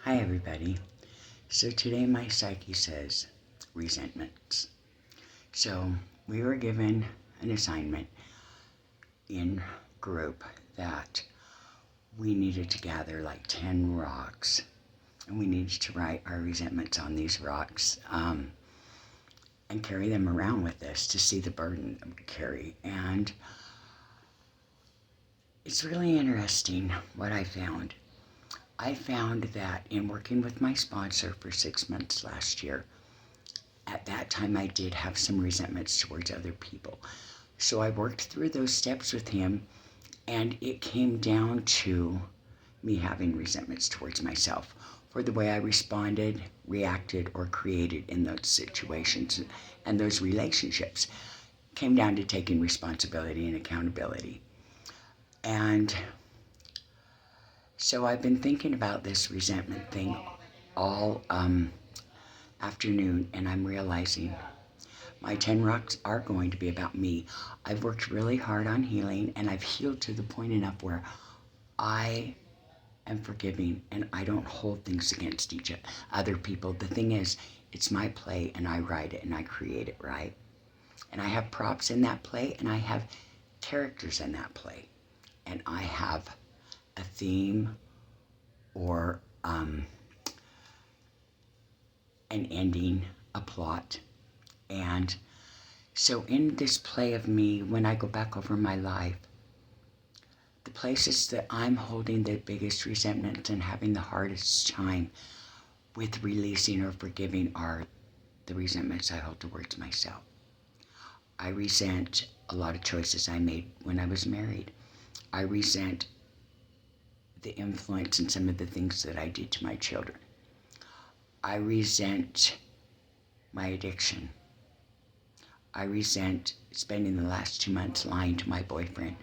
Hi, everybody. So today my psyche says resentments. So we were given an assignment in group that we needed to gather like 10 rocks, and we needed to write our resentments on these rocks and carry them around with us to see the burden that we carry. And it's really interesting what I found. I found that in working with my sponsor for 6 months last year, at that time I did have some resentments towards other people. So I worked through those steps with him, and it came down to me having resentments towards myself for the way I responded, reacted, or created in those situations and those relationships. It came down to taking responsibility and accountability. And so I've been thinking about this resentment thing all afternoon, and I'm realizing my 10 rocks are going to be about me. I've worked really hard on healing, and I've healed to the point enough where I am forgiving and I don't hold things against other people. The thing is, it's my play, and I write it and I create it, right? And I have props in that play, and I have characters in that play, and I have a theme or an ending, a plot. And so in this play of me, when I go back over my life, the places that I'm holding the biggest resentment and having the hardest time with releasing or forgiving are the resentments I hold towards myself. I resent a lot of choices I made when I was married. I resent the influence and some of the things that I did to my children. I resent my addiction. I resent spending the last 2 months lying to my boyfriend,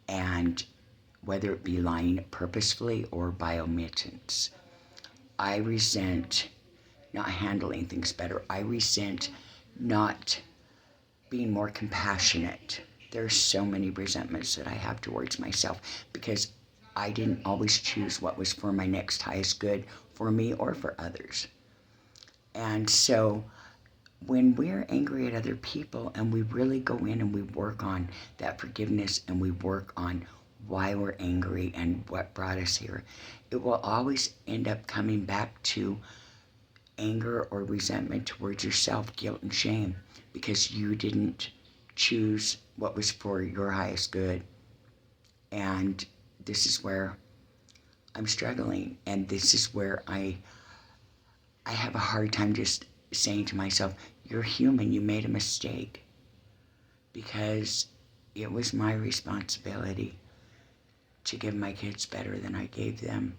and whether it be lying purposefully or by omittance. I resent not handling things better. I resent not being more compassionate. There's so many resentments that I have towards myself because I didn't always choose what was for my next highest good for me or for others. And so when we're angry at other people and we really go in and we work on that forgiveness and we work on why we're angry and what brought us here, it will always end up coming back to anger or resentment towards yourself, guilt and shame, because you didn't choose what was for your highest good. And this is where I'm struggling, and this is where I have a hard time just saying to myself, you're human, you made a mistake, because it was my responsibility to give my kids better than I gave them.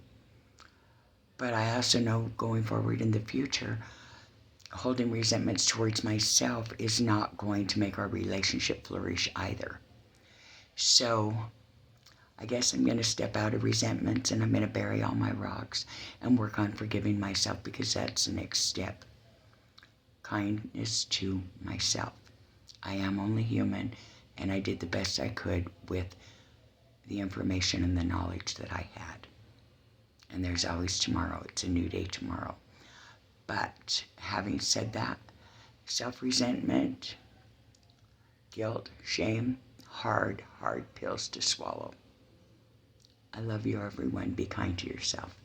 But I also know going forward in the future, holding resentments towards myself is not going to make our relationship flourish either. So I guess I'm going to step out of resentments, and I'm going to bury all my rocks and work on forgiving myself, because that's the next step. Kindness to myself. I am only human, and I did the best I could with the information and the knowledge that I had. And there's always tomorrow. It's a new day tomorrow. But having said that, self-resentment, guilt, shame, hard pills to swallow. I love you, everyone. Be kind to yourself.